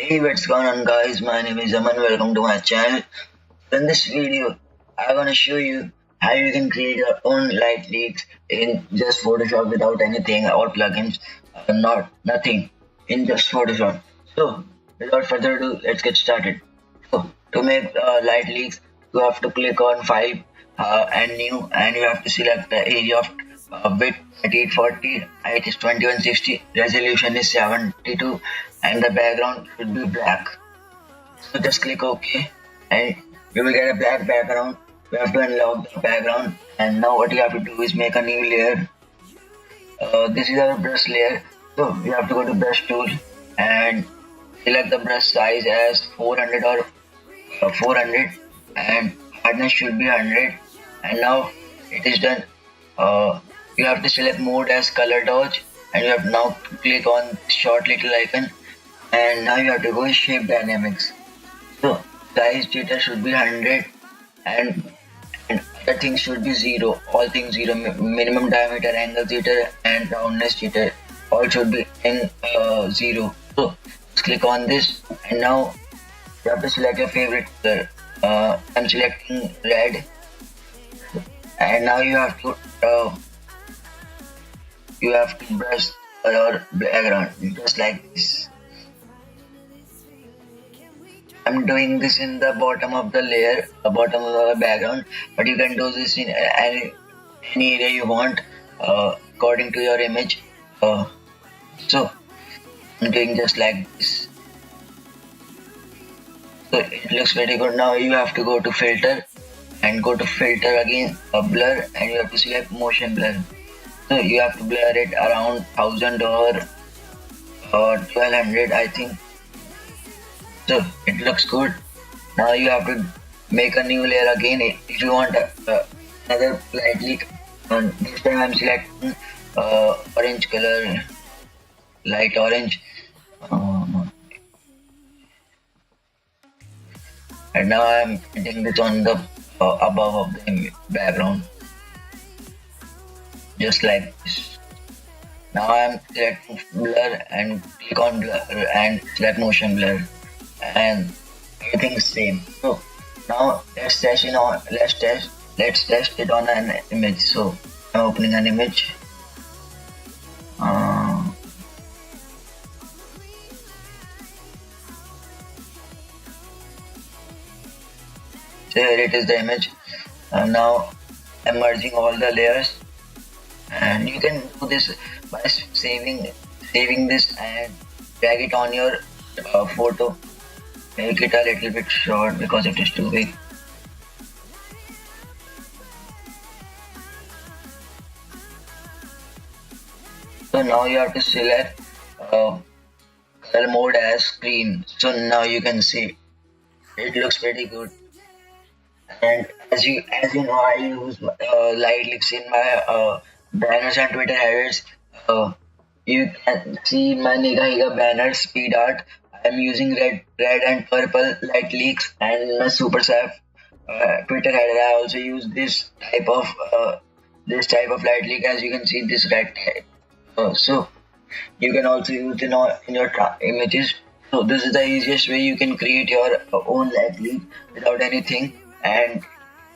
Hey, what's going on, guys? My name is Aman. Welcome to my channel. In this video, I'm gonna show you how you can create your own light leaks in just Photoshop without anything or plugins, nothing, in just Photoshop. So, without further ado, let's get started. So, to make light leaks, you have to click on File and New, and you have to select the area of width at 840, height is 2160, resolution is 72, and the background should be black. So just click OK, and you will get a black background. You have to unlock the background, and now what you have to do is make a new layer. This is our brush layer, so you have to go to brush tool and select the brush size as 400 or 400, and hardness should be 100. And now it is done. You have to select mode as color dodge, and you have to now click on short little icon, and now you have to go in shape dynamics. So size data should be 100, and other things should be 0. All things 0. Minimum diameter, angle theta, and roundness theta all should be in 0. So just click on this, and now you have to select your favorite color. I'm selecting red, and now you have to brush your background just like this. I'm doing this in the bottom of the layer, the bottom of the background, but you can do this in any area you want according to your image. So I'm doing just like this. So it looks very good. Now you have to go to filter and go to filter again, blur, and you have to select motion blur. So you have to blur it around 1000 or 1200, I think. So it looks good. Now you have to make a new layer again if you want another light leak. And this time I'm selecting orange color, light orange. And now I'm putting this on the above of the background, just like this. Now I'm selecting blur and click on blur and select motion blur, and everything is same. So now let's test it on an image. So I'm opening an image. So here it is, the image. Now I'm merging all the layers, and you can do this by saving this and drag it on your photo. Make it a little bit short because it is too big. So now you have to select color mode as screen. So now you can see it looks pretty good. And as you know, I use light leaks in my banners and Twitter headers. You can see my Niga Higa banner speed art. I am using red and purple light leaks, and my Super Saf Twitter header. I also use this type of light leak. As you can see, this red type. So you can also use in your images. So this is the easiest way you can create your own light leak without anything, and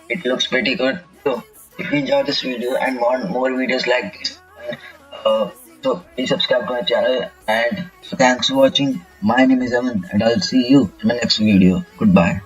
it looks pretty good. So if you enjoyed this video and want more videos like this, so please subscribe to my channel, and thanks for watching. My name is Aman, and I'll see you in my next video. Goodbye.